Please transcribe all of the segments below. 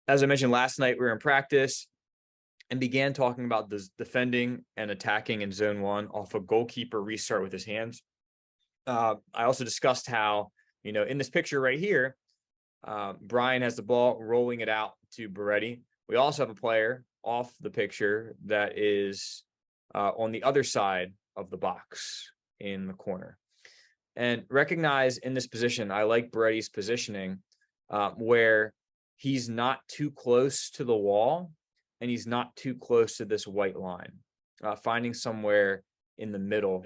As I mentioned last night, we were in practice and began talking about this defending and attacking in zone 1 off a goalkeeper restart with his hands. I also discussed how, in this picture right here, Brian has the ball rolling it out to Beretti. We also have a player off the picture that is on the other side of the box in the corner. And recognize in this position, I like Beretti's positioning where he's not too close to the wall and he's not too close to this white line. Finding somewhere in the middle.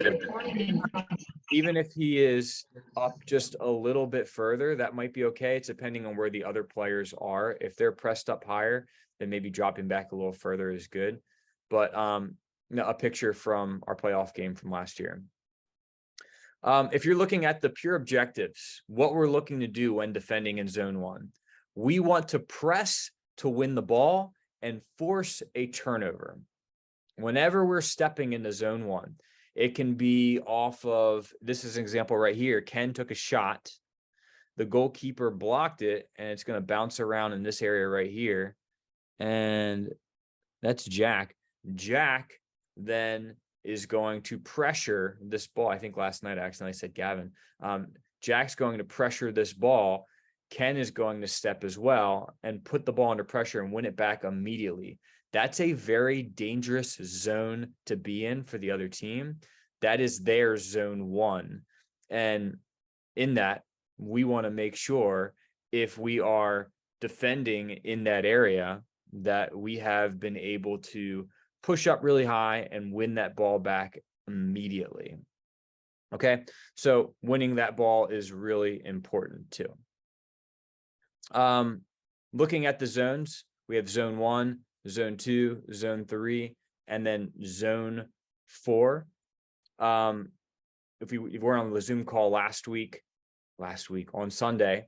Even if he is up just a little bit further, that might be okay. It's depending on where the other players are. If they're pressed up higher, then maybe dropping back a little further is good. But a picture from our playoff game from last year. If you're looking at the pure objectives, what we're looking to do when defending in zone 1, we want to press to win the ball and force a turnover. Whenever we're stepping into zone 1, it can be off of, this is an example right here. Ken took a shot. The goalkeeper blocked it, and it's going to bounce around in this area right here. And that's Jack. Jack then is going to pressure this ball. I think last night I accidentally said Gavin. Jack's going to pressure this ball. Ken is going to step as well and put the ball under pressure and win it back immediately. That's a very dangerous zone to be in for the other team. That is their zone 1. And in that, we want to make sure if we are defending in that area that we have been able to push up really high and win that ball back immediately. Okay, so winning that ball is really important too. Looking at the zones, we have zone 1, zone 2, zone 3, and then zone 4. If we were on the Zoom call last week on Sunday,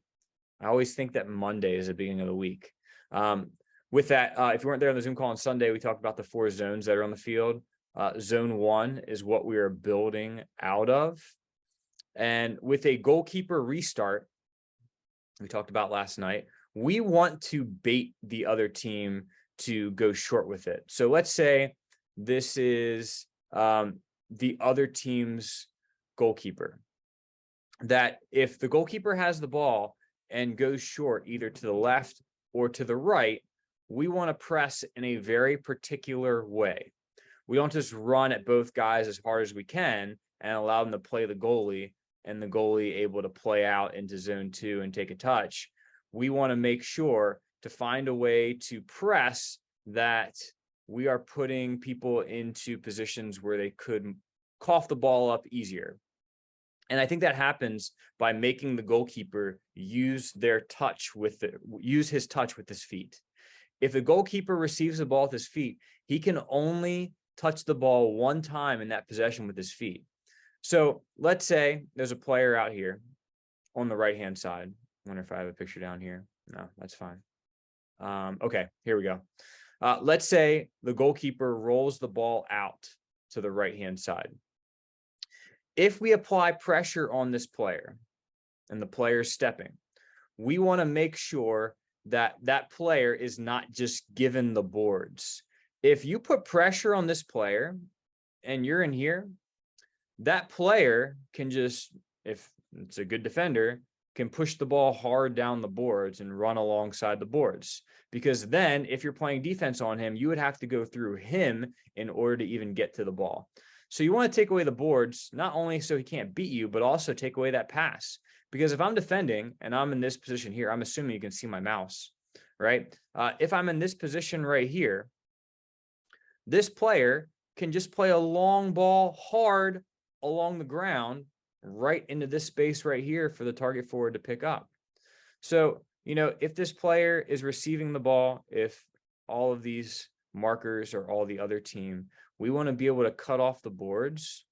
I always think that Monday is the beginning of the week. With that, if you weren't there on the Zoom call on Sunday, we talked about the 4 zones that are on the field. Zone 1 is what we are building out of. And with a goalkeeper restart, we talked about last night, we want to bait the other team to go short with it. So let's say this is the other team's goalkeeper. That if the goalkeeper has the ball and goes short either to the left or to the right, we want to press in a very particular way. We don't just run at both guys as hard as we can and allow them to play the goalie and the goalie able to play out into zone 2 and take a touch. We want to make sure to find a way to press that we are putting people into positions where they could cough the ball up easier. And I think that happens by making the goalkeeper use his touch with his feet. If the goalkeeper receives the ball with his feet, he can only touch the ball one time in that possession with his feet. So let's say there's a player out here on the right-hand side. I wonder if I have a picture down here. No, that's fine. Okay, here we go. Let's say the goalkeeper rolls the ball out to the right-hand side. If we apply pressure on this player and the player is stepping, we want to make sure that that player is not just given the boards. If you put pressure on this player and you're in here, that player can just, if it's a good defender, can push the ball hard down the boards and run alongside the boards. Because then if you're playing defense on him, you would have to go through him in order to even get to the ball. So you want to take away the boards, not only so he can't beat you, but also take away that pass. Because if I'm defending and I'm in this position here, I'm assuming you can see my mouse, right? If I'm in this position right here, this player can just play a long ball hard along the ground right into this space right here for the target forward to pick up. So, if this player is receiving the ball, if all of these markers are all the other team, we want to be able to cut off the boards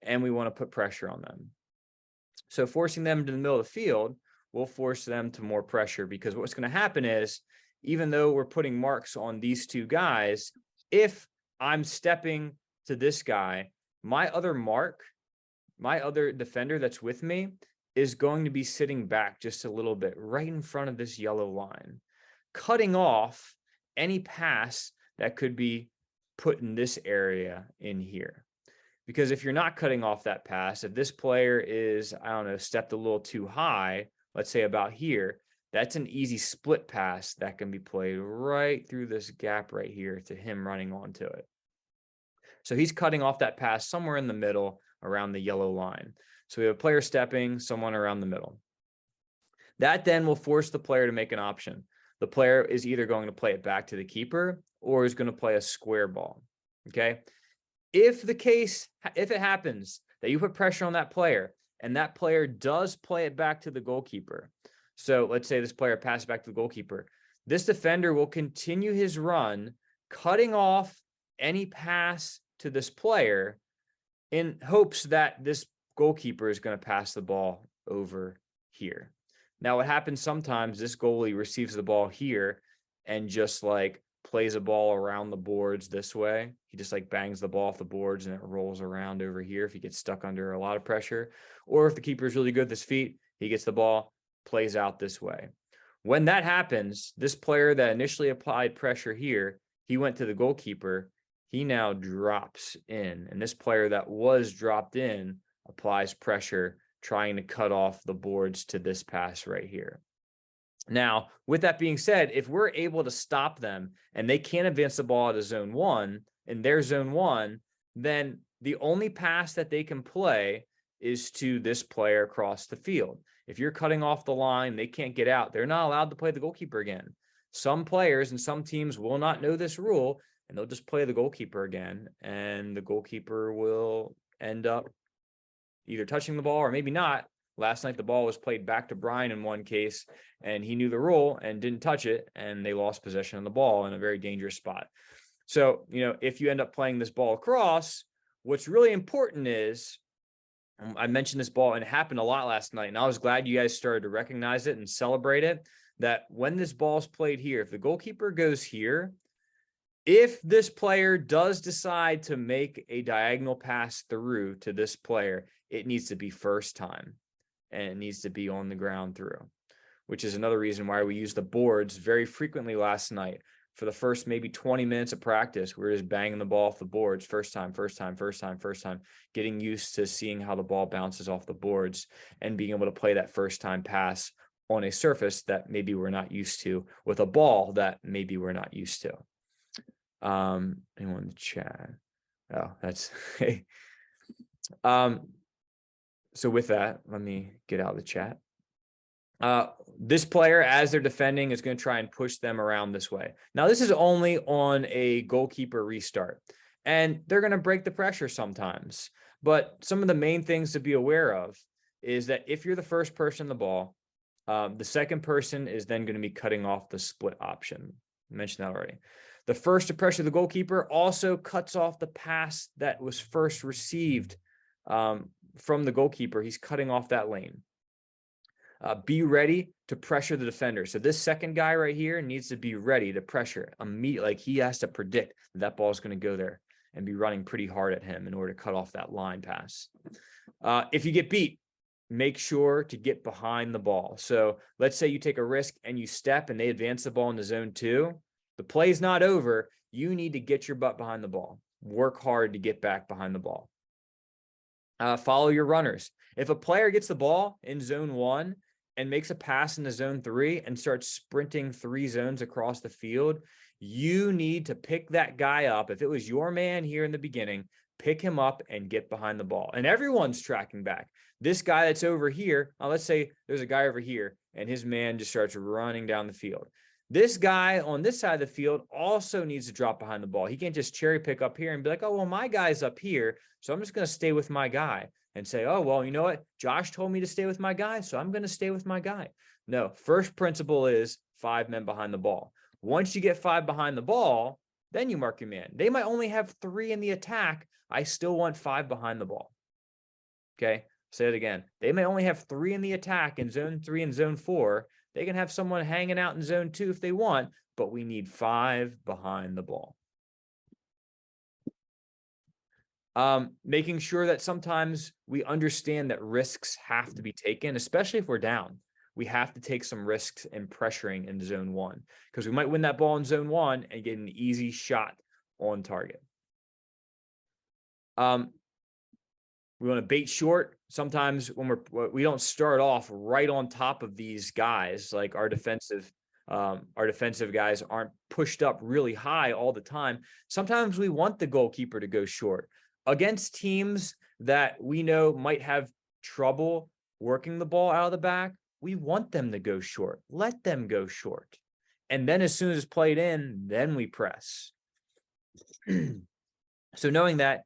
and we want to put pressure on them. So forcing them to the middle of the field will force them to more pressure, because what's going to happen is, even though we're putting marks on these two guys, if I'm stepping to this guy, my other defender that's with me is going to be sitting back just a little bit right in front of this yellow line. cutting off any pass that could be put in this area in here. Because if you're not cutting off that pass, if this player is, I don't know, stepped a little too high, let's say about here, that's an easy split pass that can be played right through this gap right here to him running onto it. So he's cutting off that pass somewhere in the middle around the yellow line. So we have a player stepping, someone around the middle. That then will force the player to make an option. The player is either going to play it back to the keeper or is going to play a square ball. Okay. If it happens that you put pressure on that player and that player does play it back to the goalkeeper. So let's say this player passes back to the goalkeeper. This defender will continue his run, cutting off any pass to this player in hopes that this goalkeeper is going to pass the ball over here. Now, what happens sometimes, this goalie receives the ball here and just like plays a ball around the boards this way. He just like bangs the ball off the boards and it rolls around over here if he gets stuck under a lot of pressure. Or if the keeper is really good with his feet, he gets the ball, plays out this way. When that happens, this player that initially applied pressure here, he went to the goalkeeper. He now drops in. And this player that was dropped in applies pressure, trying to cut off the boards to this pass right here. Now, with that being said, if we're able to stop them and they can't advance the ball to zone one, in their zone one, then the only pass that they can play is to this player across the field. If you're cutting off the line, they can't get out. They're not allowed to play the goalkeeper again. Some players and some teams will not know this rule, and they'll just play the goalkeeper again, and the goalkeeper will end up either touching the ball or maybe not. Last night, the ball was played back to Brian in one case, and he knew the rule and didn't touch it, and they lost possession of the ball in a very dangerous spot. So, if you end up playing this ball across, what's really important is, I mentioned this ball, and it happened a lot last night, and I was glad you guys started to recognize it and celebrate it, that when this ball is played here, if the goalkeeper goes here, if this player does decide to make a diagonal pass through to this player, it needs to be first time. And it needs to be on the ground through, which is another reason why we used the boards very frequently last night. For the first maybe 20 minutes of practice, we were just banging the ball off the boards, first time, getting used to seeing how the ball bounces off the boards and being able to play that first time pass on a surface that maybe we're not used to, with a ball that maybe we're not used to. Anyone in the chat? Oh, that's so with that, let me get out of the chat. This player, as they're defending, is going to try and push them around this way. Now, this is only on a goalkeeper restart, and they're going to break the pressure sometimes. But some of the main things to be aware of is that if you're the first person on the ball, the second person is then going to be cutting off the split option. I mentioned that already. The first to pressure the goalkeeper also cuts off the pass that was first received from the goalkeeper. He's cutting off that lane. Be ready to pressure the defender. So this second guy right here needs to be ready to pressure immediately. Like, he has to predict that ball is going to go there and be running pretty hard at him in order to cut off that line pass. If you get beat, make sure to get behind the ball. So let's say you take a risk and you step and they advance the ball into zone 2. The play's not over. You need to get your butt behind the ball. Work hard to get back behind the ball. Follow your runners. If a player gets the ball in zone 1 and makes a pass into zone 3 and starts sprinting 3 zones across the field, you need to pick that guy up. If it was your man here in the beginning, pick him up and get behind the ball. And everyone's tracking back. This guy that's over here, let's say there's a guy over here and his man just starts running down the field. This guy on this side of the field also needs to drop behind the ball. He can't just cherry pick up here and be like, oh, well, my guy's up here, so I'm just going to stay with my guy and say, oh, well, you know what? Josh told me to stay with my guy, so I'm going to stay with my guy. No, first principle is 5 men behind the ball. Once you get 5 behind the ball, then you mark your man. They might only have 3 in the attack. I still want 5 behind the ball. Okay, say it again. They may only have 3 in the attack in zone 3 and zone 4. They can have someone hanging out in zone 2 if they want, but we need 5 behind the ball. Making sure that sometimes we understand that risks have to be taken, especially if we're down. we have to take some risks in pressuring in zone 1, because we might win that ball in zone 1 and get an easy shot on target. We want to bait short. Sometimes when we don't start off right on top of these guys, like our defensive guys aren't pushed up really high all the time. Sometimes we want the goalkeeper to go short against teams that we know might have trouble working the ball out of the back. We want them to go short. Let them go short. And then as soon as it's played in, then we press. So knowing that,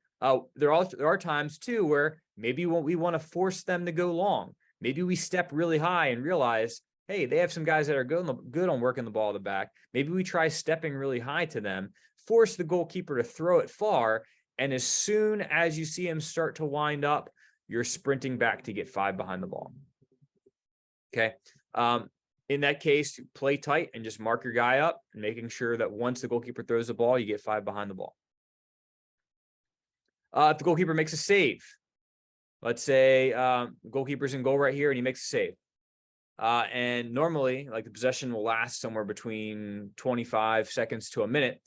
there are times too where maybe we want to force them to go long. Maybe we step really high and realize, hey, they have some guys that are good on working the ball to the back. Maybe we try stepping really high to them, force the goalkeeper to throw it far, and as soon as you see him start to wind up, you're sprinting back to get 5 behind the ball. Okay. In that case, play tight and just mark your guy up, and making sure that once the goalkeeper throws the ball, you get 5 behind the ball. If the goalkeeper makes a save, let's say goalkeeper's in goal right here and he makes a save. And normally, like, the possession will last somewhere between 25 seconds to a minute.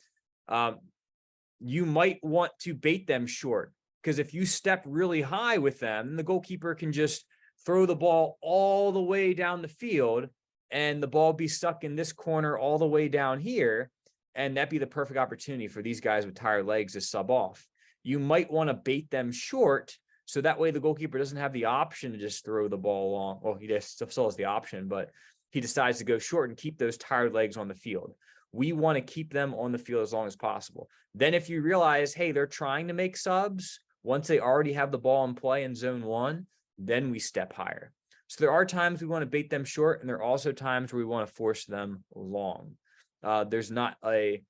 You might want to bait them short, because if you step really high with them, the goalkeeper can just throw the ball all the way down the field and the ball be stuck in this corner all the way down here. And that'd be the perfect opportunity for these guys with tired legs to sub off. You might want to bait them short, so that way the goalkeeper doesn't have the option to just throw the ball long. Well, he just still has the option, but he decides to go short and keep those tired legs on the field. We want to keep them on the field as long as possible. Then if you realize, hey, they're trying to make subs, once they already have the ball in play in zone 1, then we step higher. So there are times we want to bait them short, and there are also times where we want to force them long. There's not a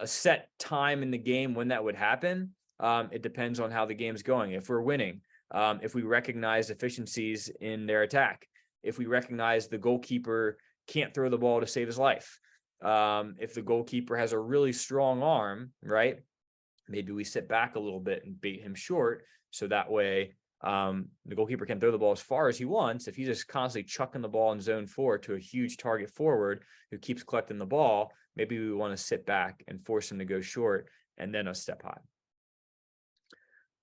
set time in the game when that would happen. It depends on how the game's going. If we're winning, if we recognize deficiencies in their attack, if we recognize the goalkeeper can't throw the ball to save his life, if the goalkeeper has a really strong arm, right? Maybe we sit back a little bit and bait him short, so that way the goalkeeper can throw the ball as far as he wants. If he's just constantly chucking the ball in zone 4 to a huge target forward who keeps collecting the ball, maybe we want to sit back and force him to go short and then a step high.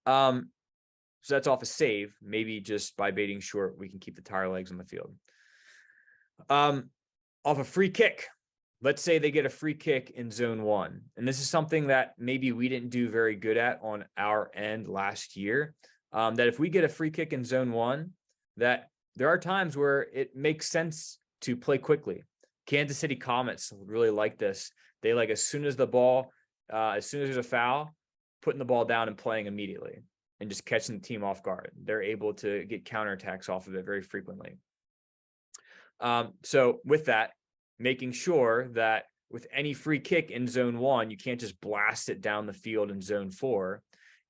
So that's off a save. Maybe just by baiting short, we can keep the tire legs on the field. Off a free kick, let's say they get a free kick in zone 1. And this is something that maybe we didn't do very good at on our end last year. That if we get a free kick in zone 1, that there are times where it makes sense to play quickly. Kansas City Comets really like this. They like, as soon as there's a foul, putting the ball down and playing immediately and just catching the team off guard. They're able to get counterattacks off of it very frequently. So with that, making sure that with any free kick in zone 1, you can't just blast it down the field in zone 4.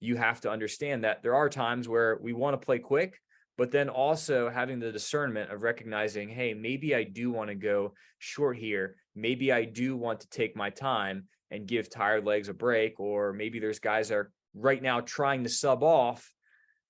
You have to understand that there are times where we want to play quick, but then also having the discernment of recognizing, hey, maybe I do want to go short here. Maybe I do want to take my time and give tired legs a break, or maybe there's guys that are right now trying to sub off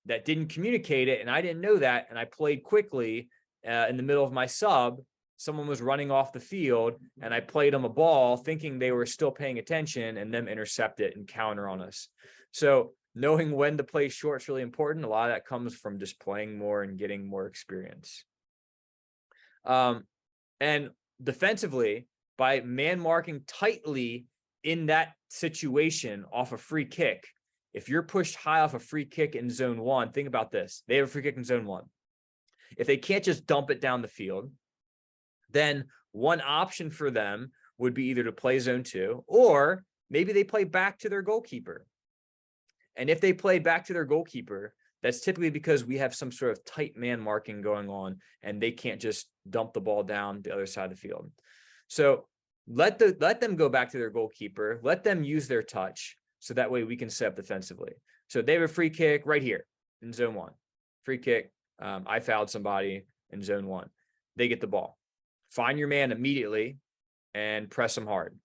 that didn't communicate it, and I didn't know that, and I played quickly in the middle of my sub. Someone was running off the field, and I played them a ball thinking they were still paying attention, and them intercept it and counter on us. So knowing when to play short is really important. A lot of that comes from just playing more and getting more experience. And defensively, by man marking tightly in that situation off a free kick, if you're pushed high off a free kick in zone 1, think about this. They have a free kick in zone 1. If they can't just dump it down the field, then one option for them would be either to play zone 2, or maybe they play back to their goalkeeper. And if they play back to their goalkeeper, that's typically because we have some sort of tight man marking going on, and they can't just dump the ball down the other side of the field. So let them go back to their goalkeeper, let them use their touch, so that way we can set up defensively. So they have a free kick right here in zone 1. Free kick. I fouled somebody in zone 1. They get the ball. Find your man immediately and press them hard.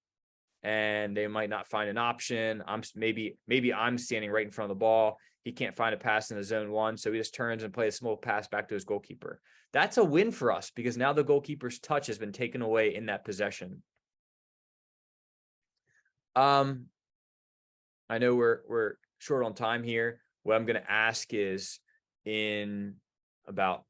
And they might not find an option. Maybe I'm standing right in front of the ball. he can't find a pass in the zone 1. So he just turns and plays a small pass back to his goalkeeper. That's a win for us because now the goalkeeper's touch has been taken away in that possession. I know we're short on time here. What I'm going to ask is in about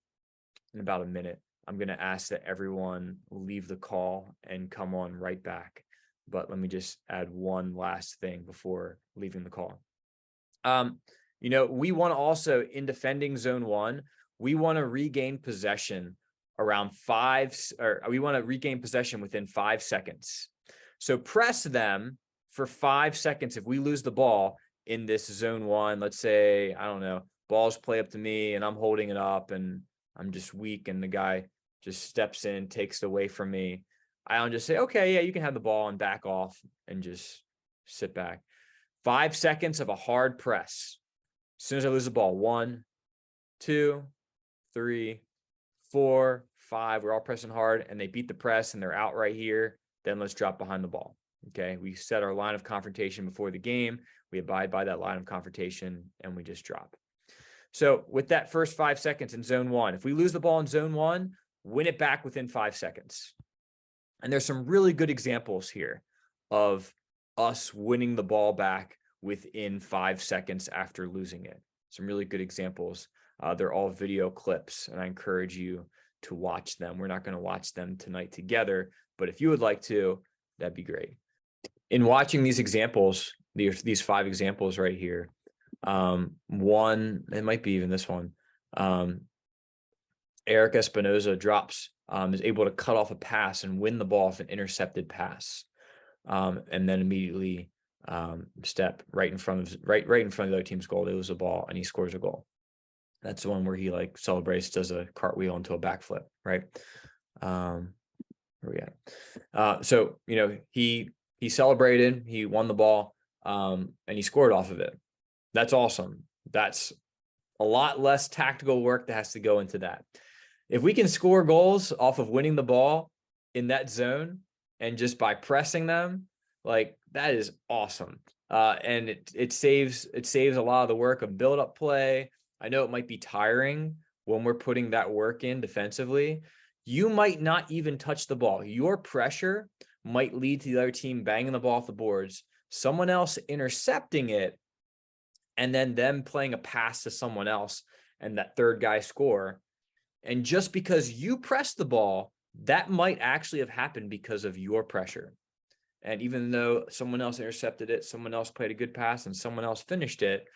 a minute, I'm going to ask that everyone leave the call and come on right back. But let me just add one last thing before leaving the call. We want to also, in defending zone 1, we want to regain possession we want to regain possession within 5 seconds. So press them for 5 seconds. If we lose the ball in this zone 1, let's say, I don't know, balls play up to me and I'm holding it up and I'm just weak and the guy just steps in, takes it away from me. I don't just say, okay, yeah, you can have the ball and back off and just sit back. 5 seconds of a hard press. As soon as I lose the ball, 1, 2, 3, 4, 5, we're all pressing hard and they beat the press and they're out right here. Then let's drop behind the ball. Okay. We set our line of confrontation before the game. We abide by that line of confrontation and we just drop. So with that first 5 seconds in zone 1, if we lose the ball in zone 1, win it back within 5 seconds. And there's some really good examples here of us winning the ball back within 5 seconds after losing it. Some really good examples. They're all video clips, and I encourage you to watch them. We're not going to watch them tonight together, but if you would like to, that'd be great. In watching these examples, these 5 examples right here, one, it might be even this one, Eric Espinoza is able to cut off a pass and win the ball off an intercepted pass, and then immediately step right in front of the other team's goal. They lose the ball and he scores a goal. That's the one where he celebrates, does a cartwheel into a backflip, right? Where we at? So he celebrated, he won the ball, and he scored off of it. That's awesome. That's a lot less tactical work that has to go into that. If we can score goals off of winning the ball in that zone and just by pressing them, that is awesome. And it saves a lot of the work of build-up play. I know it might be tiring when we're putting that work in defensively. You might not even touch the ball. Your pressure might lead to the other team banging the ball off the boards, someone else intercepting it, and then them playing a pass to someone else and that third guy score. And just because you pressed the ball, that might actually have happened because of your pressure. And even though someone else intercepted it, someone else played a good pass, and someone else finished it,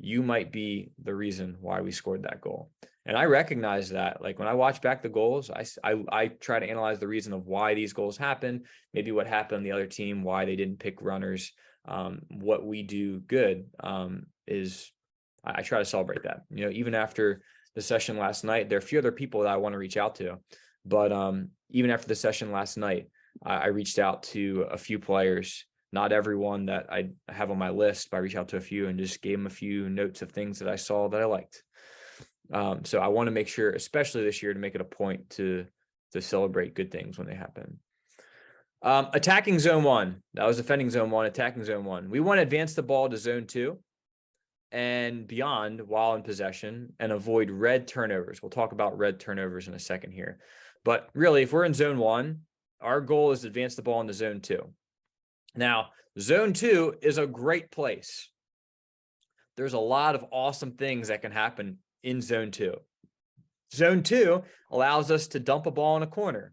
you might be the reason why we scored that goal. And I recognize that. When I watch back the goals, I try to analyze the reason of why these goals happened, maybe what happened on the other team, why they didn't pick runners. What we do good is I try to celebrate that. Even after the session last night, there are a few other people that I want to reach out to. But even after the session last night, I reached out to a few players, not everyone that I have on my list, but I reached out to a few and just gave them a few notes of things that I saw that I liked. So I want to make sure, especially this year, to make it a point to celebrate good things when they happen. Attacking zone 1. That was defending zone 1, attacking zone 1. We want to advance the ball to zone 2 and beyond while in possession and avoid red turnovers. We'll talk about red turnovers in a second here. But really, if we're in zone 1, our goal is to advance the ball into zone 2. Now, zone 2 is a great place. There's a lot of awesome things that can happen in zone 2. Zone 2 allows us to dump a ball in a corner.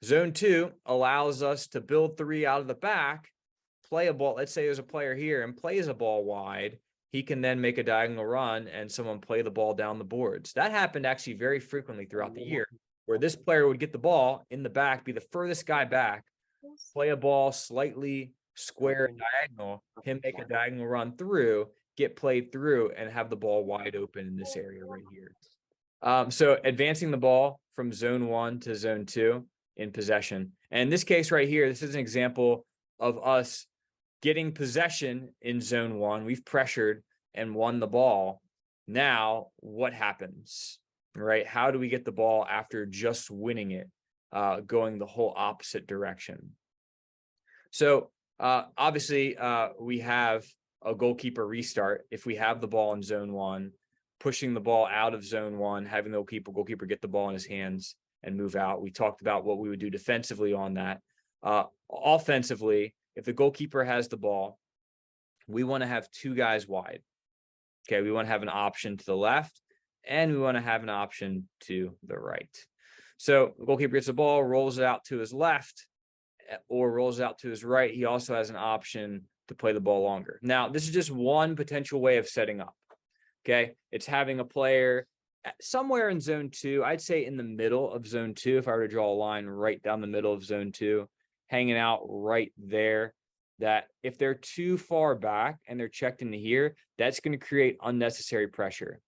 Zone 2 allows us to build 3 out of the back, play a ball. Let's say there's a player here and plays a ball wide. He can then make a diagonal run and someone play the ball down the boards. That happened actually very frequently throughout the year, where this player would get the ball in the back, be the furthest guy back, play a ball slightly square and diagonal, him make a diagonal run through, get played through, and have the ball wide open in this area right here. So advancing the ball from zone 1 to zone 2 in possession. And in this case right here, this is an example of us getting possession in zone 1. We've pressured and won the ball. Now, what happens, right? How do we get the ball after just winning it, going the whole opposite direction? So obviously we have a goalkeeper restart if we have the ball in zone 1, pushing the ball out of zone 1, having the goalkeeper get the ball in his hands and move out. We talked about what we would do defensively on that. Offensively, if the goalkeeper has the ball, we want to have 2 guys wide. Okay, we want to have an option to the left, and we want to have an option to the right. So the goalkeeper gets the ball, rolls it out to his left, or rolls it out to his right. He also has an option to play the ball longer. Now, this is just one potential way of setting up. Okay, it's having a player somewhere in zone 2. I'd say in the middle of zone 2, if I were to draw a line right down the middle of zone 2, hanging out right there, that if they're too far back and they're checked into here, that's going to create unnecessary pressure.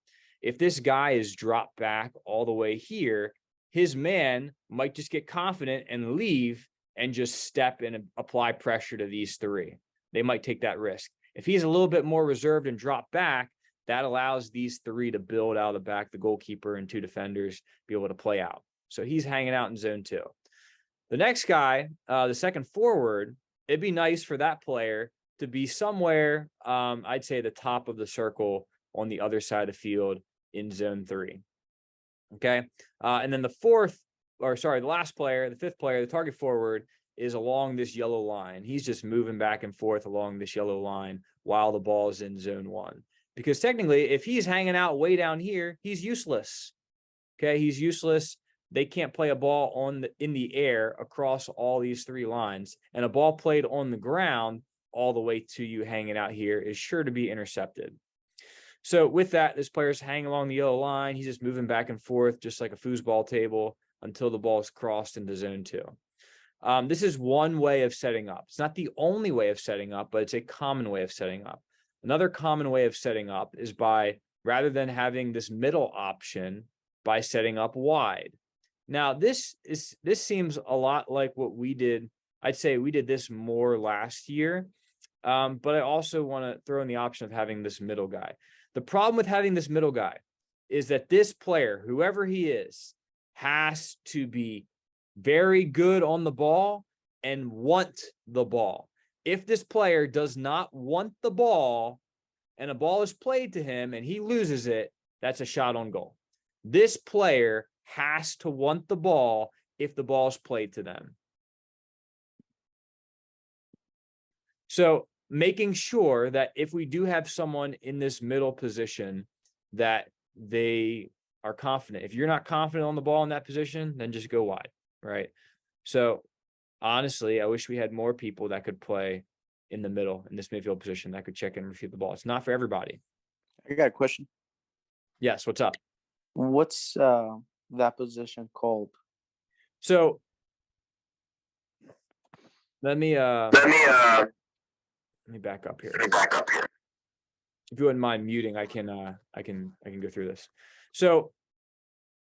If this guy is dropped back all the way here, his man might just get confident and leave and just step in and apply pressure to these 3. They might take that risk. If he's a little bit more reserved and drop back, that allows these 3 to build out of the back, the goalkeeper and 2 defenders be able to play out. So he's hanging out in zone 2. The next guy, the second forward, it'd be nice for that player to be somewhere, I'd say the top of the circle on the other side of the field in zone 3. Okay. And then the last player, the 5th player, the target forward, is along this yellow line. He's just moving back and forth along this yellow line while the ball is in zone 1. Because technically, if he's hanging out way down here, he's useless. Okay, he's useless. They can't play a ball in the air across all these 3 lines. And a ball played on the ground all the way to you hanging out here is sure to be intercepted. So with that, this player's hanging along the yellow line. He's just moving back and forth, just like a foosball table, until the ball is crossed into zone 2. This is one way of setting up. It's not the only way of setting up, but it's a common way of setting up. Another common way of setting up is by, rather than having this middle option, by setting up wide. Now, this seems a lot like what we did. I'd say we did this more last year, but I also want to throw in the option of having this middle guy. The problem with having this middle guy is that this player, whoever he is, has to be very good on the ball and want the ball. If this player does not want the ball and a ball is played to him and he loses it, that's a shot on goal. This player has to want the ball if the ball is played to them. So making sure that if we do have someone in this middle position, that they are confident. If you're not confident on the ball in that position, then just go wide, right? So honestly, I wish we had more people that could play in the middle in this midfield position that could check and refute the ball. It's not for everybody. I got a question. Yes, what's up? What's that position called? So let me back up here. If you wouldn't mind muting, I can go through this. So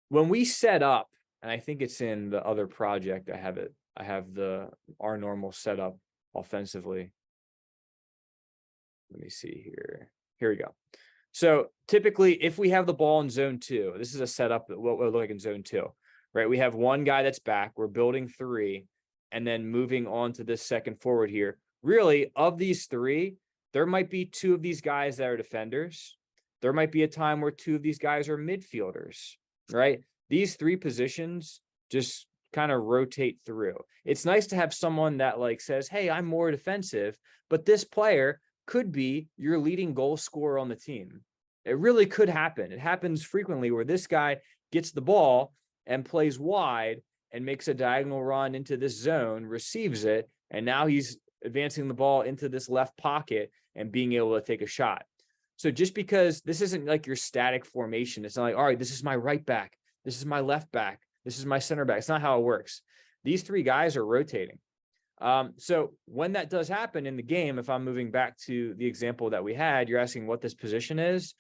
when we set up, and I think it's in the other project, I have our normal setup offensively. Let me see here. Here we go. So typically, if we have the ball in zone 2, this is a setup that what we'll look like in zone 2, right? We have one guy that's back. We're building 3, and then moving on to this second forward here. Really, of these 3, there might be 2 of these guys that are defenders. There might be a time where 2 of these guys are midfielders, right? These 3 positions just kind of rotate through. It's nice to have someone that like says, hey, I'm more defensive, but this player could be your leading goal scorer on the team. It really could happen. It happens frequently where this guy gets the ball and plays wide and makes a diagonal run into this zone, receives it, and now he's advancing the ball into this left pocket and being able to take a shot. So just because this isn't like your static formation, it's not like, all right, this is my right back, this is my left back, this is my center back. It's not how it works. These 3 guys are rotating. So when that does happen in the game, if I'm moving back to the example that we had, you're asking what this position is.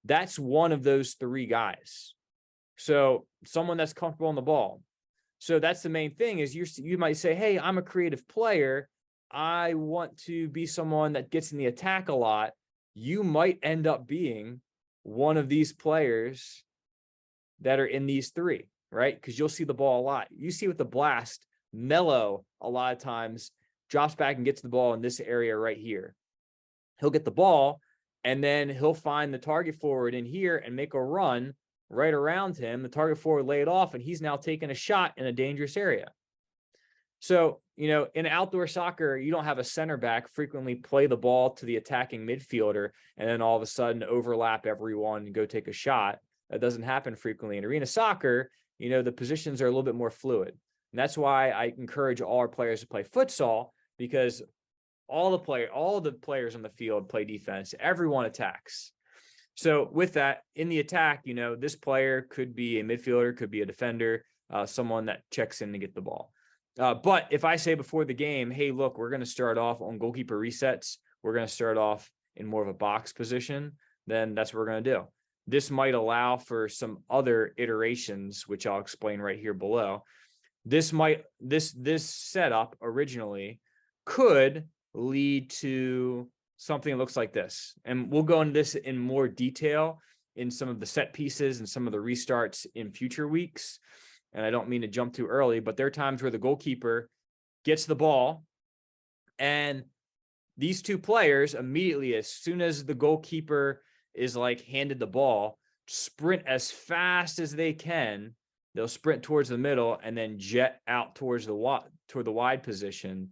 That's one of those 3 guys. So someone that's comfortable on the ball. So that's the main thing is you might say, hey, I'm a creative player. I want to be someone that gets in the attack a lot. You might end up being one of these players that are in these 3, right? Because you'll see the ball a lot. You see with the blast, Mello a lot of times drops back and gets the ball in this area right here. he'll get the ball, and then he'll find the target forward in here and make a run right around him. The target forward lay it off, and he's now taking a shot in a dangerous area. So, in outdoor soccer, you don't have a center back frequently play the ball to the attacking midfielder and then all of a sudden overlap everyone and go take a shot. That doesn't happen frequently. In arena soccer, the positions are a little bit more fluid. And that's why I encourage all our players to play futsal, because all the players on the field play defense. Everyone attacks. So with that, in the attack, this player could be a midfielder, could be a defender, someone that checks in to get the ball. But if I say before the game, hey, look, we're going to start off on goalkeeper resets, we're going to start off in more of a box position, then that's what we're going to do. This might allow for some other iterations, which I'll explain right here below. This setup originally could lead to something that looks like this. And we'll go into this in more detail in some of the set pieces and some of the restarts in future weeks. And I don't mean to jump too early, but there are times where the goalkeeper gets the ball and these two players immediately, as soon as the goalkeeper is handed the ball, sprint as fast as they can. They'll sprint towards the middle and then jet out toward the wide position.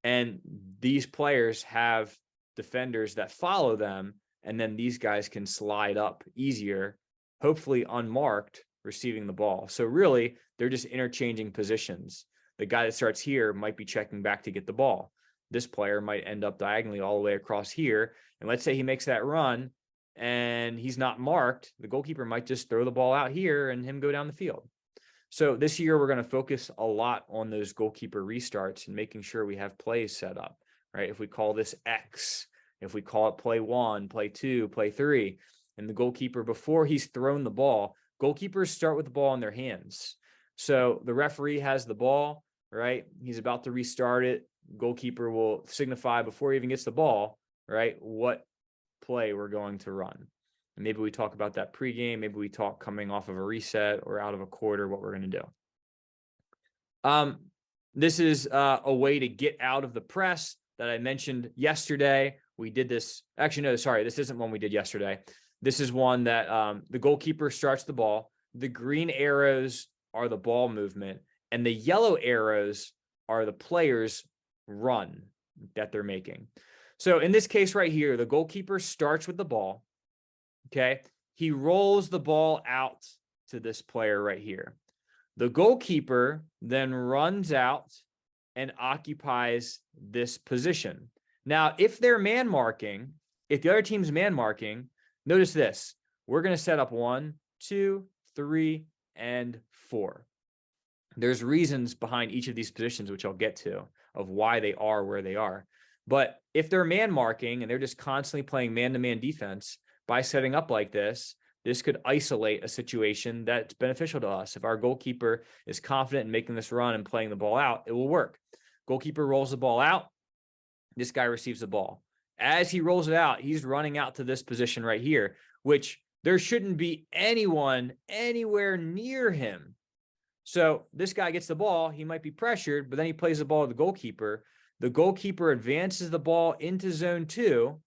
And these players have defenders that follow them. And then these guys can slide up easier, hopefully unmarked, receiving the ball. So really, they're just interchanging positions. The guy that starts here might be checking back to get the ball. This player might end up diagonally all the way across here. And let's say he makes that run and he's not marked. The goalkeeper might just throw the ball out here and him go down the field. So this year, we're going to focus a lot on those goalkeeper restarts and making sure we have plays set up, right? If we call this X, if we call it play 1, play 2, play 3, and the goalkeeper, before he's thrown the ball, goalkeepers start with the ball in their hands. So the referee has the ball, right? He's about to restart it. Goalkeeper will signify before he even gets the ball, right, what play we're going to run. And maybe we talk about that pregame. Maybe we talk coming off of a reset or out of a quarter, what we're going to do. This is a way to get out of the press that I mentioned yesterday. We did this. Actually, no, sorry. This isn't one we did yesterday. This is one that the goalkeeper starts the ball. The green arrows are the ball movement, and the yellow arrows are the players' run that they're making. So in this case right here, the goalkeeper starts with the ball. Okay. He rolls the ball out to this player right here. The goalkeeper then runs out and occupies this position. Now, if they're man marking, if the other team's man marking, notice this. We're going to set up 1, 2, 3, and 4. There's reasons behind each of these positions, which I'll get to, of why they are where they are. But if they're man marking and they're just constantly playing man-to-man defense, by setting up like this could isolate a situation that's beneficial to us. If our goalkeeper is confident in making this run and playing the ball out, it will work. Goalkeeper rolls the ball out. This guy receives the ball. As he rolls it out, he's running out to this position right here, which there shouldn't be anyone anywhere near him. So this guy gets the ball. He might be pressured, but then he plays the ball to the goalkeeper. The goalkeeper advances the ball into zone 2,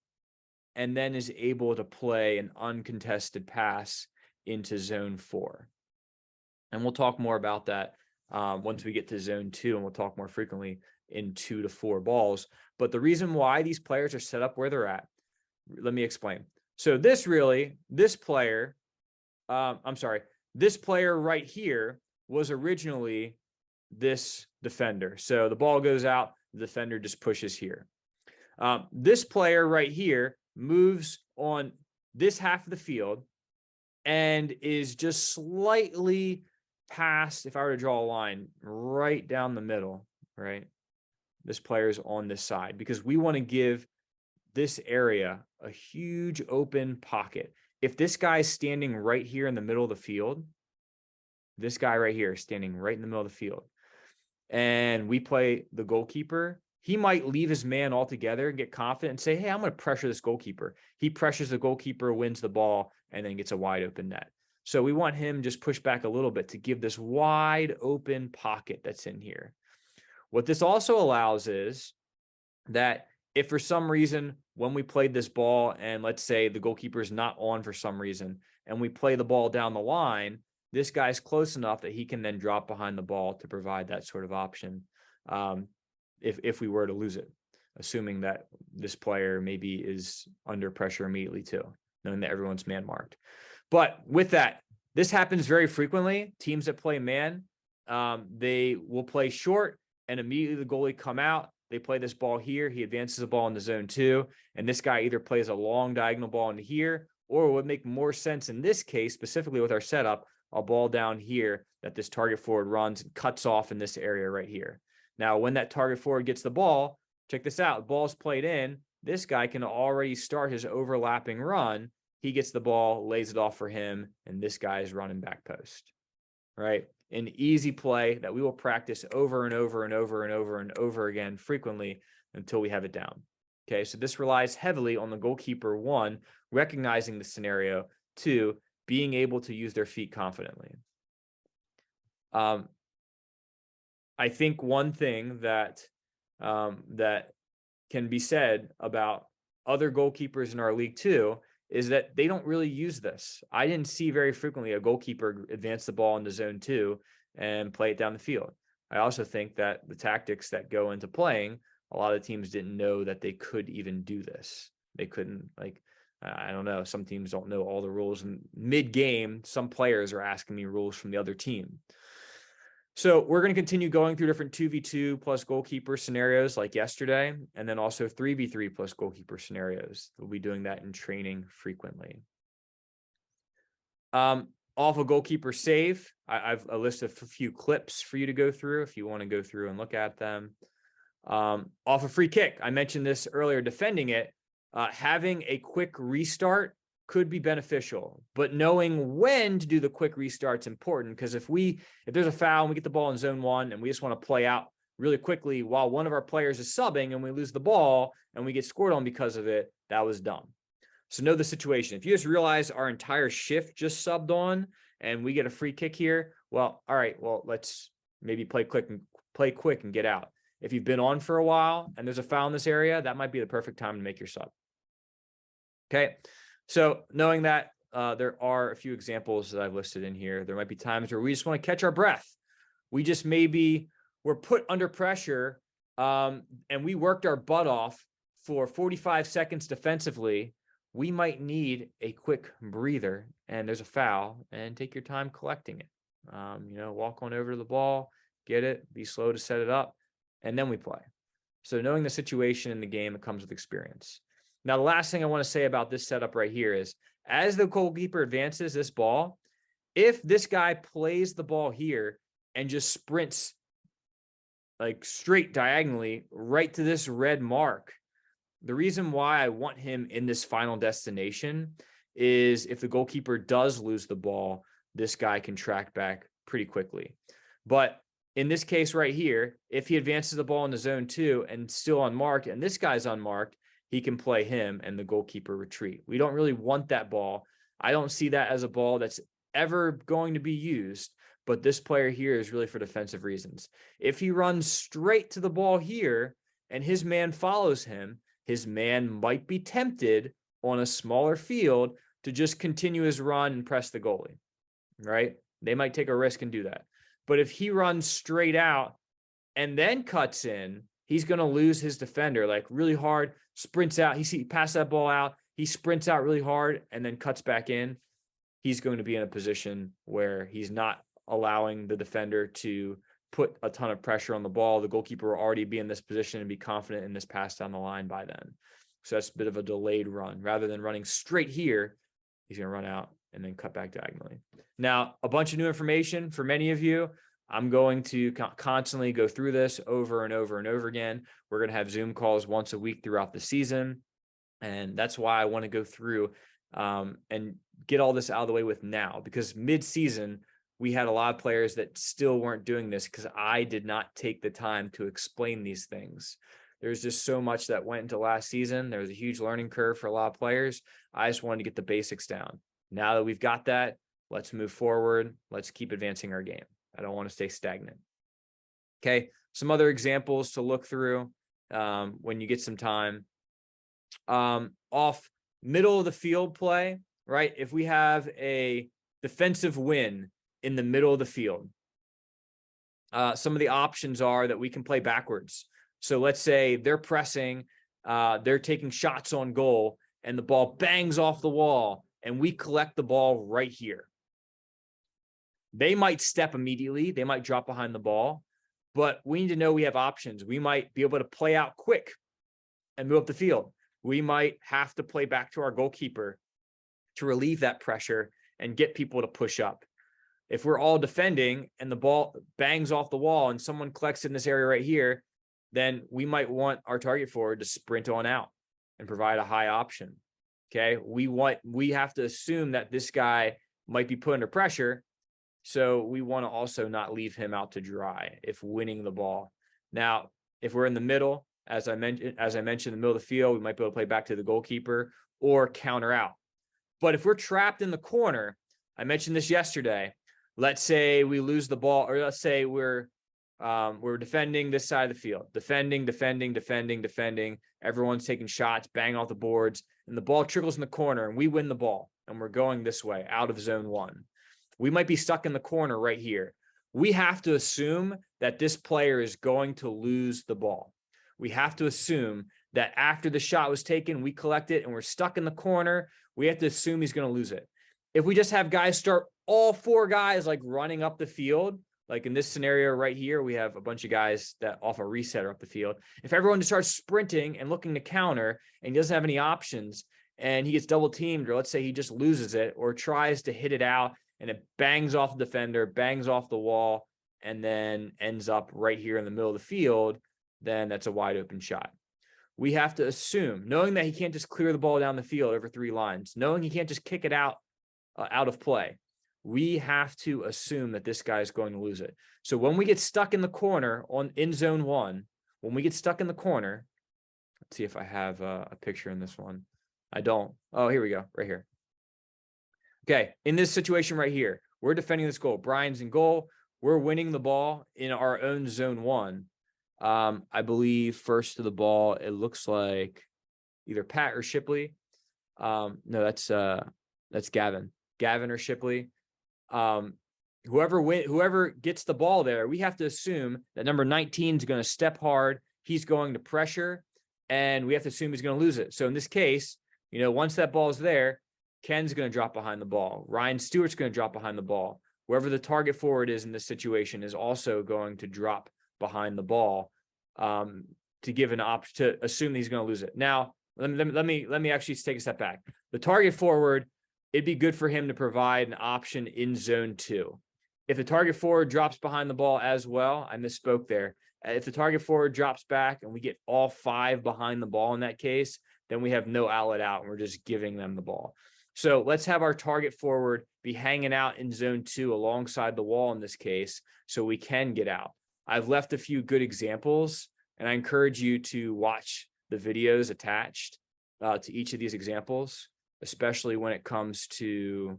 and then is able to play an uncontested pass into zone 4. And we'll talk more about that once we get to zone 2, and we'll talk more frequently in 2 to 4 balls. But the reason why these players are set up where they're at, let me explain. So this player right here was originally this defender. So the ball goes out, the defender just pushes here. This player right here moves on this half of the field and is just slightly past, if I were to draw a line right down the middle, right? This player is on this side because we want to give this area a huge open pocket. If this guy is standing right here in the middle of the field, this guy right here is standing right in the middle of the field, and we play the goalkeeper, he might leave his man altogether and get confident and say, hey, I'm going to pressure this goalkeeper. He pressures the goalkeeper, wins the ball, and then gets a wide open net. So we want him just push back a little bit to give this wide open pocket that's in here. What this also allows is that if for some reason, when we played this ball and let's say the goalkeeper is not on for some reason, and we play the ball down the line, this guy's close enough that he can then drop behind the ball to provide that sort of option. If we were to lose it, assuming that this player maybe is under pressure immediately too, knowing that everyone's man marked. But with that, this happens very frequently. Teams that play man, they will play short and immediately the goalie come out. They play this ball here. He advances the ball into zone 2, and this guy either plays a long diagonal ball into here, or it would make more sense in this case, specifically with our setup, a ball down here that this target forward runs and cuts off in this area right here. Now, when that target forward gets the ball, check this out. Ball's played in. This guy can already start his overlapping run. He gets the ball, lays it off for him, and this guy is running back post, right? An easy play that we will practice over and over and over and over and over again frequently until we have it down. Okay, so this relies heavily on the goalkeeper, 1, recognizing the scenario, 2, being able to use their feet confidently. I think one thing that that can be said about other goalkeepers in our league too is that they don't really use this. I didn't see very frequently a goalkeeper advance the ball into zone 2 and play it down the field. I also think that the tactics that go into playing, a lot of teams didn't know that they could even do this. They couldn't, like, I don't know, some teams don't know all the rules, and mid-game, some players are asking me rules from the other team. So we're going to continue going through different 2v2 plus goalkeeper scenarios like yesterday, and then also 3v3 plus goalkeeper scenarios. We'll be doing that in training frequently. Off a goalkeeper save, I've a list of a few clips for you to go through if you want to go through and look at them. Off a free kick, I mentioned this earlier, defending it, having a quick restart could be beneficial, but knowing when to do the quick restart is important, because if there's a foul and we get the ball in zone 1 and we just want to play out really quickly while one of our players is subbing and we lose the ball and we get scored on because of it, that was dumb. So know the situation. If you just realize our entire shift just subbed on and we get a free kick here, well, all right, well, let's maybe play quick and get out. If you've been on for a while and there's a foul in this area, that might be the perfect time to make your sub. Okay. So knowing that, there are a few examples that I've listed in here. There might be times where we just want to catch our breath. We just we're put under pressure, and we worked our butt off for 45 seconds defensively. We might need a quick breather, and there's a foul, and take your time collecting it. Walk on over to the ball, get it, be slow to set it up, and then we play. So knowing the situation in the game, it comes with experience. Now, the last thing I want to say about this setup right here is, as the goalkeeper advances this ball, if this guy plays the ball here and just sprints like straight diagonally right to this red mark, the reason why I want him in this final destination is if the goalkeeper does lose the ball, this guy can track back pretty quickly. But in this case right here, if he advances the ball into zone 2 and still unmarked, and this guy's unmarked, he can play him and the goalkeeper retreat. We don't really want that ball. I don't see that as a ball that's ever going to be used, but this player here is really for defensive reasons. If he runs straight to the ball here and his man follows him, his man might be tempted on a smaller field to just continue his run and press the goalie, right? They might take a risk and do that. But if he runs straight out and then cuts in, he's going to lose his defender like really hard, sprints out. He passes that ball out. He sprints out really hard and then cuts back in. He's going to be in a position where he's not allowing the defender to put a ton of pressure on the ball. The goalkeeper will already be in this position and be confident in this pass down the line by then. So that's a bit of a delayed run. Rather than running straight here, he's going to run out and then cut back diagonally. Now, a bunch of new information for many of you. I'm going to constantly go through this over and over and over again. We're going to have Zoom calls once a week throughout the season. And that's why I want to go through and get all this out of the way with now, because mid-season, we had a lot of players that still weren't doing this because I did not take the time to explain these things. There's just so much that went into last season. There was a huge learning curve for a lot of players. I just wanted to get the basics down. Now that we've got that, let's move forward. Let's keep advancing our game. I don't want to stay stagnant. Okay, some other examples to look through. when you get some time. Off middle of the field play, right? If we have a defensive win in the middle of the field, some of the options are that we can play backwards. So let's say they're pressing, they're taking shots on goal, and the ball bangs off the wall, and we collect the ball right here. They might step immediately. They might drop behind the ball, but we need to know we have options. We might be able to play out quick and move up the field. We might have to play back to our goalkeeper to relieve that pressure and get people to push up. If we're all defending and the ball bangs off the wall and someone collects in this area right here, then we might want our target forward to sprint on out and provide a high option. Okay. We have to assume that this guy might be put under pressure. So we want to also not leave him out to dry if winning the ball. Now, if we're in the middle, as I mentioned, in the middle of the field, we might be able to play back to the goalkeeper or counter out. But if we're trapped in the corner, I mentioned this yesterday. Let's say we lose the ball, or let's say we're defending this side of the field, defending. Everyone's taking shots, bang off the boards, and the ball trickles in the corner, and we win the ball, and we're going this way out of zone 1. We might be stuck in the corner right here. We have to assume that this player is going to lose the ball. We have to assume that after the shot was taken, we collect it and we're stuck in the corner. We have to assume he's going to lose it. If we just have guys start, all 4 guys like running up the field, like in this scenario right here, we have a bunch of guys that off a reset are up the field. If everyone just starts sprinting and looking to counter and he doesn't have any options and he gets double teamed, or let's say he just loses it or tries to hit it out and it bangs off the defender, bangs off the wall, and then ends up right here in the middle of the field, then that's a wide open shot. We have to assume, knowing that he can't just clear the ball down the field over 3 lines, knowing he can't just kick it out of play, we have to assume that this guy is going to lose it. So when we get stuck in the corner in zone 1, when we get stuck in the corner, let's see if I have a picture in this one. I don't. Oh, here we go, right here. Okay, in this situation right here, we're defending this goal. Brian's in goal. We're winning the ball in our own zone 1. I believe first to the ball, it looks like either Pat or Shipley. No, that's Gavin. Gavin or Shipley. Whoever gets the ball there, we have to assume that number 19 is going to step hard. He's going to pressure, and we have to assume he's going to lose it. So in this case, once that ball is there, Ken's going to drop behind the ball. Ryan Stewart's going to drop behind the ball. Whoever the target forward is in this situation is also going to drop behind the ball to give an option to assume that he's going to lose it. Now, let me actually take a step back. The target forward, it'd be good for him to provide an option in zone 2. If the target forward drops behind the ball as well, I misspoke there. If the target forward drops back and we get all 5 behind the ball in that case, then we have no outlet out and we're just giving them the ball. So let's have our target forward be hanging out in zone 2 alongside the wall in this case, so we can get out. I've left a few good examples, and I encourage you to watch the videos attached to each of these examples, especially when it comes to,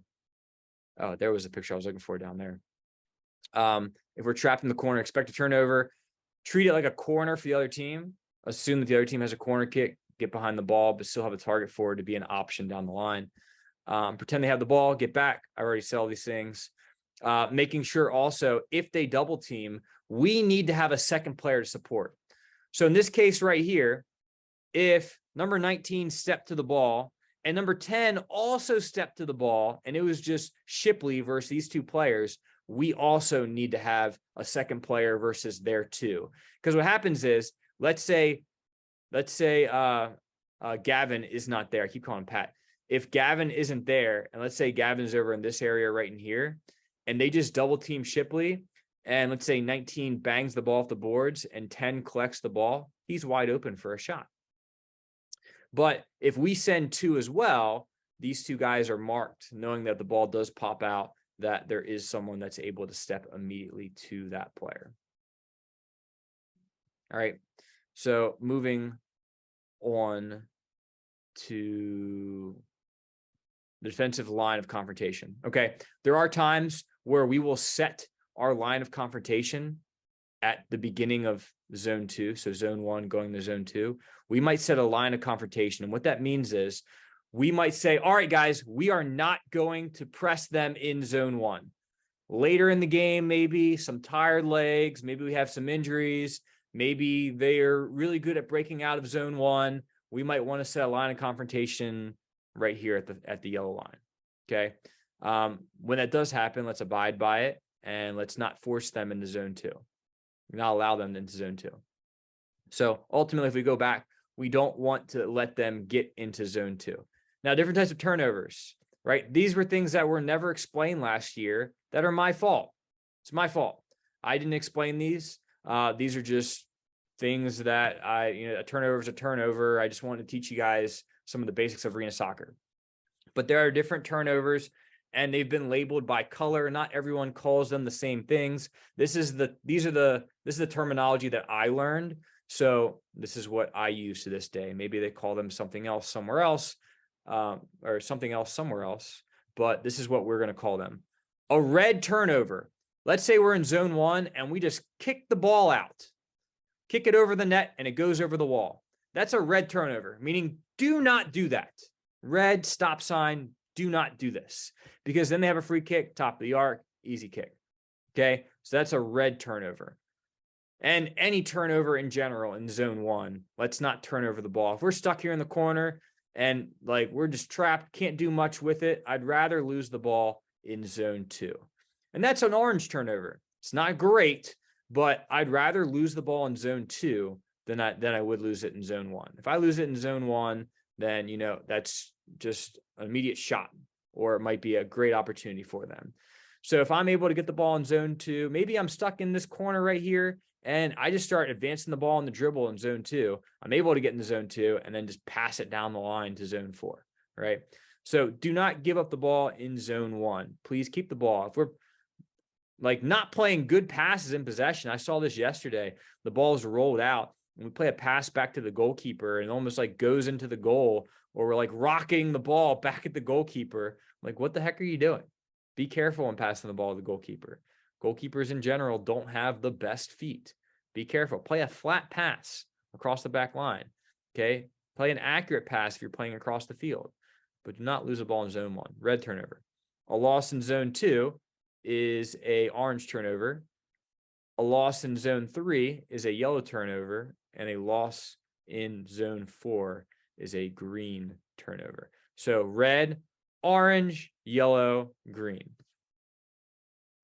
oh, there was a picture I was looking for down there. If we're trapped in the corner, expect a turnover, treat it like a corner for the other team. Assume that the other team has a corner kick, get behind the ball, but still have a target forward to be an option down the line. Pretend they have the ball, get back. I already said all these things. Making sure also, if they double team, we need to have a second player to support. So in this case right here, if number 19 stepped to the ball and number 10 also stepped to the ball, and it was just Shipley versus these 2 players, we also need to have a second player versus their 2. Because what happens is, let's say Gavin is not there. I keep calling him Pat. If Gavin isn't there, and let's say Gavin's over in this area right in here, and they just double team Shipley, and let's say 19 bangs the ball off the boards and 10 collects the ball, he's wide open for a shot. But if we send 2 as well, these 2 guys are marked, knowing that the ball does pop out, that there is someone that's able to step immediately to that player. All right. So moving on to the defensive line of confrontation. Okay. There are times where we will set our line of confrontation at the beginning of zone 2, so zone 1 going to zone 2, we might set a line of confrontation. And what that means is we might say, all right, guys, we are not going to press them in zone 1. Later in the game, maybe some tired legs, maybe we have some injuries, maybe they're really good at breaking out of zone 1. We might want to set a line of confrontation right here at the yellow line. Okay. When that does happen, let's abide by it and let's not force them into zone 2. Not allow them into zone 2. So ultimately, if we go back, we don't want to let them get into zone 2. Now, different types of turnovers, right? These were things that were never explained last year that are my fault. It's my fault. I didn't explain these. These are just things that a turnover is a turnover. I just wanted to teach you guys some of the basics of arena soccer. But there are different turnovers, and they've been labeled by color. Not everyone calls them the same things. This is the terminology that I learned. So this is what I use to this day. Maybe they call them something else somewhere else, or something else somewhere else. But this is what we're going to call them. A red turnover. Let's say we're in zone 1 and we just kick the ball out, kick it over the net, and it goes over the wall. That's a red turnover, meaning do not do that. Red stop sign, do not do this, because then they have a free kick, top of the arc, easy kick. Okay, so that's a red turnover. And any turnover in general in zone 1, let's not turn over the ball. If we're stuck here in the corner and like we're just trapped, can't do much with it, I'd rather lose the ball in zone 2. And that's an orange turnover. It's not great, but I'd rather lose the ball in zone 2 than I would lose it in zone 1. If I lose it in zone 1, then, that's just an immediate shot, or it might be a great opportunity for them. So if I'm able to get the ball in zone 2, maybe I'm stuck in this corner right here, and I just start advancing the ball in the dribble in zone 2. I'm able to get into zone 2 and then just pass it down the line to zone 4, right? So do not give up the ball in zone 1. Please keep the ball. If we're like not playing good passes in possession, I saw this yesterday. The ball is rolled out and we play a pass back to the goalkeeper and almost like goes into the goal, or we're like rocking the ball back at the goalkeeper. Like, what the heck are you doing? Be careful when passing the ball to the goalkeeper. Goalkeepers in general don't have the best feet. Be careful. Play a flat pass across the back line. Okay. Play an accurate pass if you're playing across the field, but do not lose a ball in zone 1. Red turnover. A loss in zone 2 is a orange turnover. A loss in zone 3 is a yellow turnover, and a loss in zone 4 is a green turnover. So red, orange, yellow, green.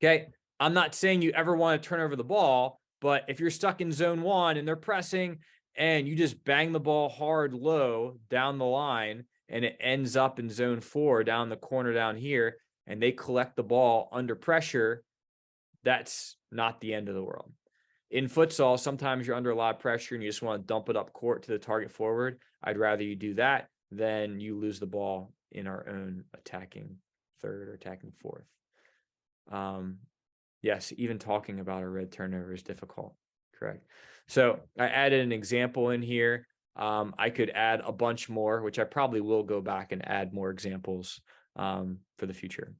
Okay. I'm not saying you ever want to turn over the ball, but if you're stuck in zone 1 and they're pressing and you just bang the ball hard low down the line and it ends up in zone 4 down the corner down here, and they collect the ball under pressure, that's not the end of the world. In futsal, sometimes you're under a lot of pressure and you just want to dump it up court to the target forward. I'd rather you do that than you lose the ball in our own attacking third or attacking fourth. Yes, even talking about a red turnover is difficult. Correct. So I added an example in here. I could add a bunch more, which I probably will go back and add more examples for the future.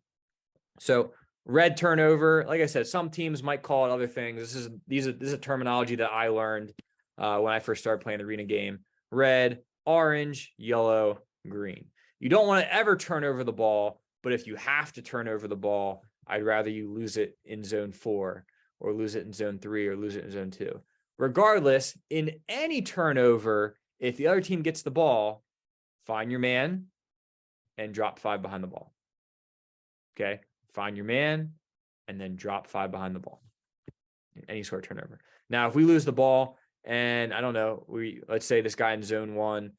So red turnover, like I said, some teams might call it other things. This is a terminology that I learned when I first started playing the arena game. Red, orange, yellow, green. You don't want to ever turn over the ball, but if you have to turn over the ball, I'd rather you lose it in zone 4 or lose it in zone 3 or lose it in zone 2. Regardless, in any turnover, if the other team gets the ball, find your man and drop 5 behind the ball. Okay. Find your man and then drop 5 behind the ball in any sort of turnover. Now, if we lose the ball and I don't know, let's say this guy in zone 1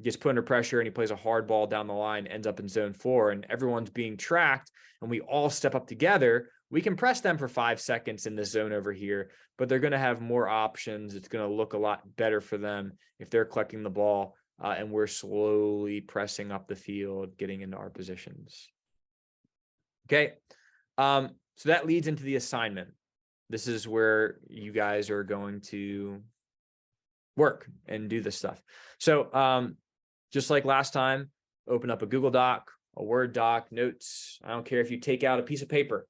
gets put under pressure and he plays a hard ball down the line, ends up in zone 4, and everyone's being tracked and we all step up together, we can press them for 5 seconds in this zone over here, but they're going to have more options. It's going to look a lot better for them if they're collecting the ball and we're slowly pressing up the field, getting into our positions. Okay. So that leads into the assignment. This is where you guys are going to work and do this stuff. So just like last time, open up a Google Doc, a Word doc, notes. I don't care if you take out a piece of paper,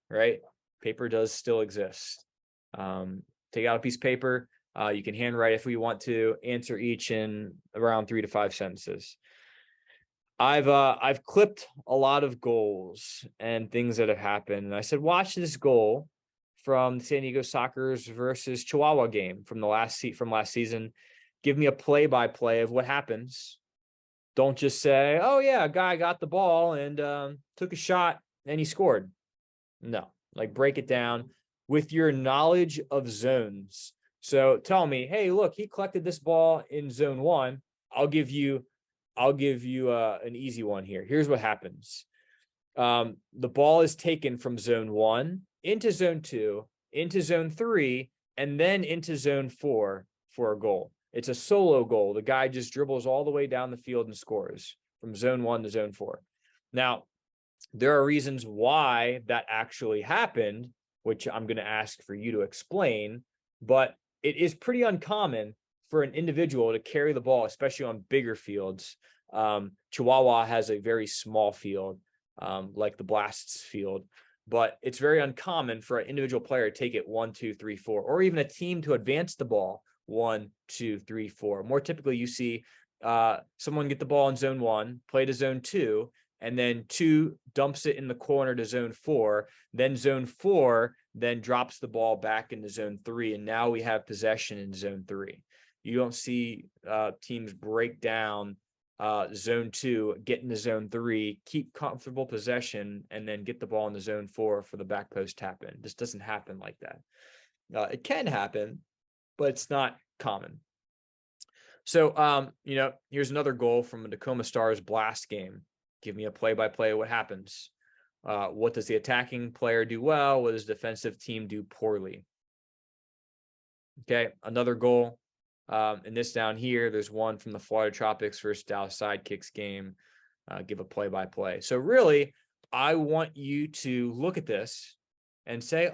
right? Paper does still exist. Take out a piece of paper. You can handwrite if we want to, answer each in around 3 to 5 sentences. I've clipped a lot of goals and things that have happened. And I said, watch this goal from San Diego Soccer's versus Chihuahua game from last season. Give me a play-by-play of what happens. Don't just say, oh yeah, a guy got the ball and took a shot and he scored. No, like break it down with your knowledge of zones. So tell me, hey, look, he collected this ball in zone 1. I'll give you an easy one here. Here's what happens. The ball is taken from zone 1 into zone 2, into zone 3, and then into zone 4 for a goal. It's a solo goal. The guy just dribbles all the way down the field and scores from zone 1 to zone 4. Now, there are reasons why that actually happened, which I'm going to ask for you to explain, but it is pretty uncommon for an individual to carry the ball, especially on bigger fields. Chihuahua has a very small field, like the Blasts field, but it's very uncommon for an individual player to take it 1, 2, 3, 4, or even a team to advance the ball 1, 2, 3, 4. More typically, you see someone get the ball in zone 1, play to zone 2, and then 2 dumps it in the corner to zone 4. Then zone 4 then drops the ball back into zone 3, and now we have possession in zone 3. You don't see teams break down zone 2, get into zone 3, keep comfortable possession, and then get the ball into zone 4 for the back post tap in. This doesn't happen like that. It can happen, but it's not common. So, here's another goal from a Tacoma Stars Blast game. Give me a play-by-play of what happens. What does the attacking player do well? What does the defensive team do poorly? Okay, another goal. And this down here, there's one from the Florida Tropics versus Dallas Sidekicks game. Give a play-by-play. So really, I want you to look at this and say,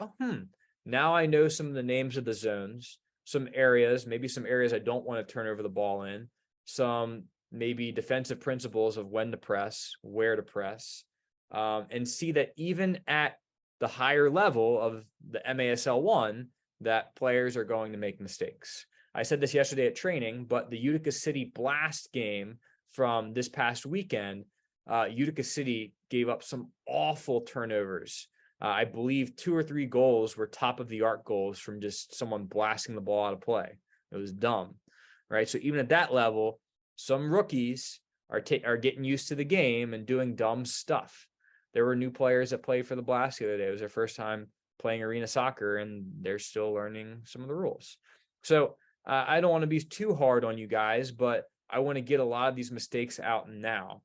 now I know some of the names of the zones, some areas, maybe some areas I don't want to turn over the ball in, some maybe defensive principles of when to press, where to press, and see that even at the higher level of the MASL 1, that players are going to make mistakes. I said this yesterday at training, but the Utica City Blast game from this past weekend, Utica City gave up some awful turnovers. I believe 2 or 3 goals were top of the arc goals from just someone blasting the ball out of play. It was dumb, right? So even at that level, some rookies are getting used to the game and doing dumb stuff. There were new players that played for the Blast the other day. It was their first time playing arena soccer, and they're still learning some of the rules. So I don't want to be too hard on you guys, but I want to get a lot of these mistakes out now.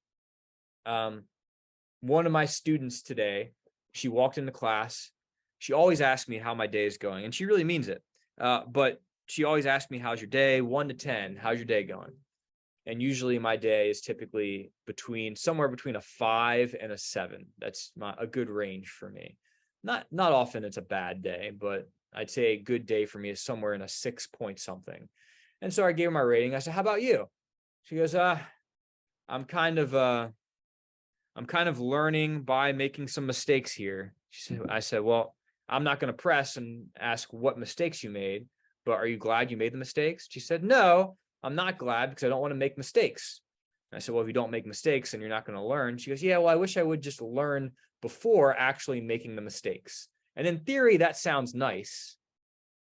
One of my students today, she walked into class. She always asks me how my day is going, and she really means it. But she always asks me, how's your day? 1 to 10, how's your day going? And usually my day is typically somewhere between a 5 and a 7. That's a good range for me. Not often it's a bad day, but I'd say a good day for me is somewhere in a 6 point something. And so I gave her my rating. I said, how about you? She goes, I'm kind of learning by making some mistakes here. I said, well, I'm not going to press and ask what mistakes you made, but are you glad you made the mistakes? She said, no, I'm not glad because I don't want to make mistakes. And I said, well, if you don't make mistakes, then you're not going to learn. She goes, yeah, well, I wish I would just learn before actually making the mistakes. And in theory, that sounds nice,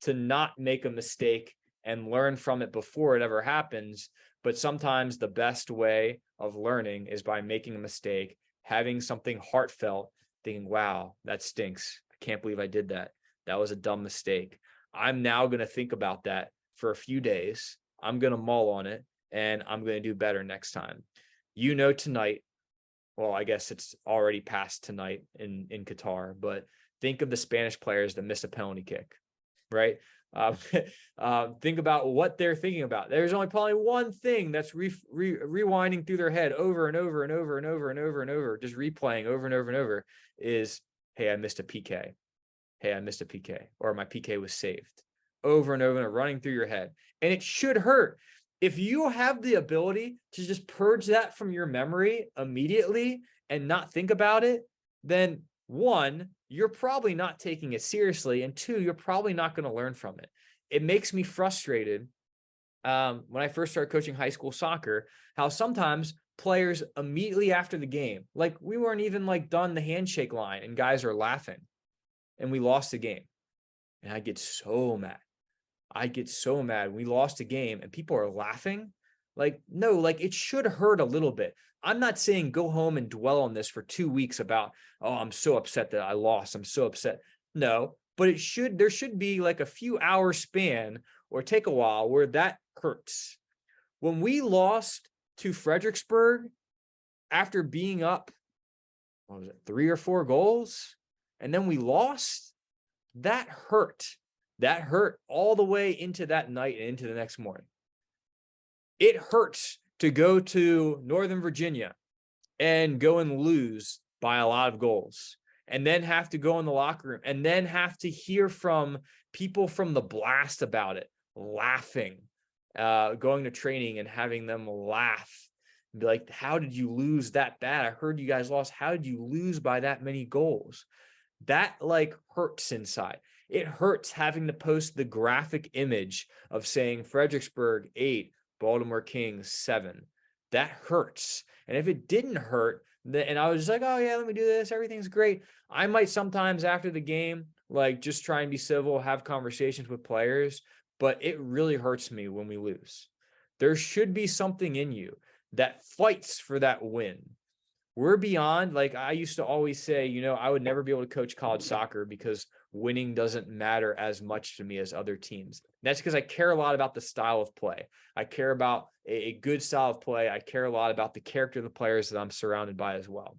to not make a mistake and learn from it before it ever happens. But sometimes the best way of learning is by making a mistake, having something heartfelt, thinking, wow, that stinks. I can't believe I did that. That was a dumb mistake. I'm now going to think about that for a few days. I'm going to mull on it, and I'm going to do better next time. Tonight, well, I guess it's already past tonight in Qatar, but think of the Spanish players that missed a penalty kick, right? Think about what they're thinking about. There's only probably one thing that's rewinding through their head over and over and over and over and over and over, just replaying over and over and over is, hey, I missed a PK. Hey, I missed a PK, or my PK was saved. Over and over and running through your head. And it should hurt. If you have the ability to just purge that from your memory immediately and not think about it, then one, you're probably not taking it seriously. And two, you're probably not going to learn from it. It makes me frustrated when I first started coaching high school soccer, how sometimes players immediately after the game, like we weren't even like done the handshake line and guys are laughing and we lost the game. And I get so mad. I get so mad. We lost a game and people are laughing. Like, no, like it should hurt a little bit. I'm not saying go home and dwell on this for 2 weeks about, oh, I'm so upset that I lost. I'm so upset. No, but there should be like a few hour span or take a while where that hurts. When we lost to Fredericksburg after being up, what was it, 3 or 4 goals, and then we lost, that hurt. That hurt all the way into that night and into the next morning. It hurts to go to Northern Virginia and go and lose by a lot of goals, and then have to go in the locker room and then have to hear from people from the blast about it, laughing, going to training and having them laugh and be like, how did you lose that bad? I heard you guys lost. How did you lose by that many goals? That like hurts inside. It hurts having to post the graphic image of saying Fredericksburg 8, Baltimore Kings 7. That hurts. And if it didn't hurt, and I was just like, oh yeah, let me do this, everything's great, I might sometimes after the game, like just try and be civil, have conversations with players, but it really hurts me when we lose. There should be something in you that fights for that win. We're beyond, like I used to always say, you know, I would never be able to coach college soccer because winning doesn't matter as much to me as other teams. And that's because I care a lot about the style of play. I care about a good style of play. I care a lot about the character of the players that I'm surrounded by as well.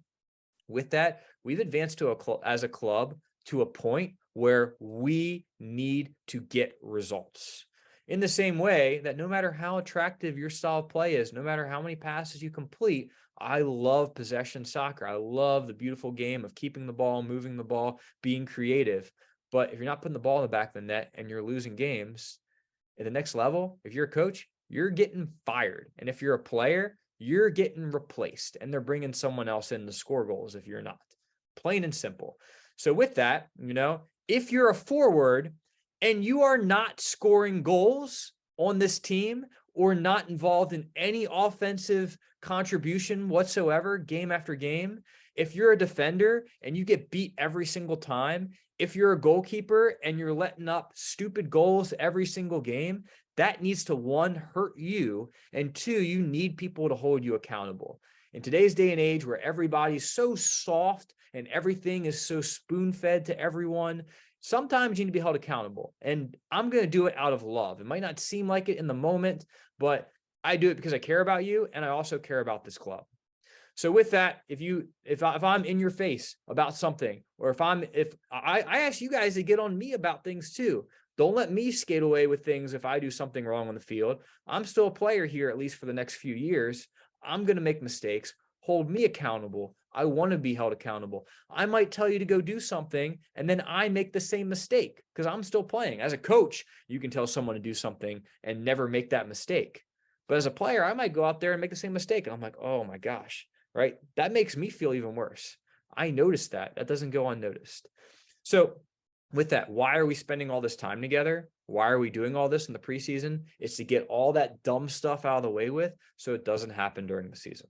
With that, we've advanced to as a club to a point where we need to get results. In the same way that no matter how attractive your style of play is, no matter how many passes you complete, I love possession soccer. I love the beautiful game of keeping the ball, moving the ball, being creative. But if you're not putting the ball in the back of the net and you're losing games at the next level, if you're a coach, you're getting fired. And if you're a player, you're getting replaced and they're bringing someone else in to score goals if you're not. Plain and simple. So with that, you know, if you're a forward and you are not scoring goals on this team or not involved in any offensive contribution whatsoever, game after game, if you're a defender and you get beat every single time, if you're a goalkeeper and you're letting up stupid goals every single game, that needs to, one, hurt you, and two, you need people to hold you accountable. In today's day and age where everybody's so soft and everything is so spoon-fed to everyone, sometimes you need to be held accountable. And I'm going to do it out of love. It might not seem like it in the moment, but I do it because I care about you and I also care about this club. So with that, if I'm in your face about something, or if I ask you guys to get on me about things too. Don't let me skate away with things if I do something wrong on the field. I'm still a player here, at least for the next few years. I'm going to make mistakes. Hold me accountable. I want to be held accountable. I might tell you to go do something, and then I make the same mistake because I'm still playing. As a coach, you can tell someone to do something and never make that mistake. But as a player, I might go out there and make the same mistake. And I'm like, oh my gosh, right? That makes me feel even worse. I noticed that. That doesn't go unnoticed. So with that, why are we spending all this time together? Why are we doing all this in the preseason? It's to get all that dumb stuff out of the way with so it doesn't happen during the season.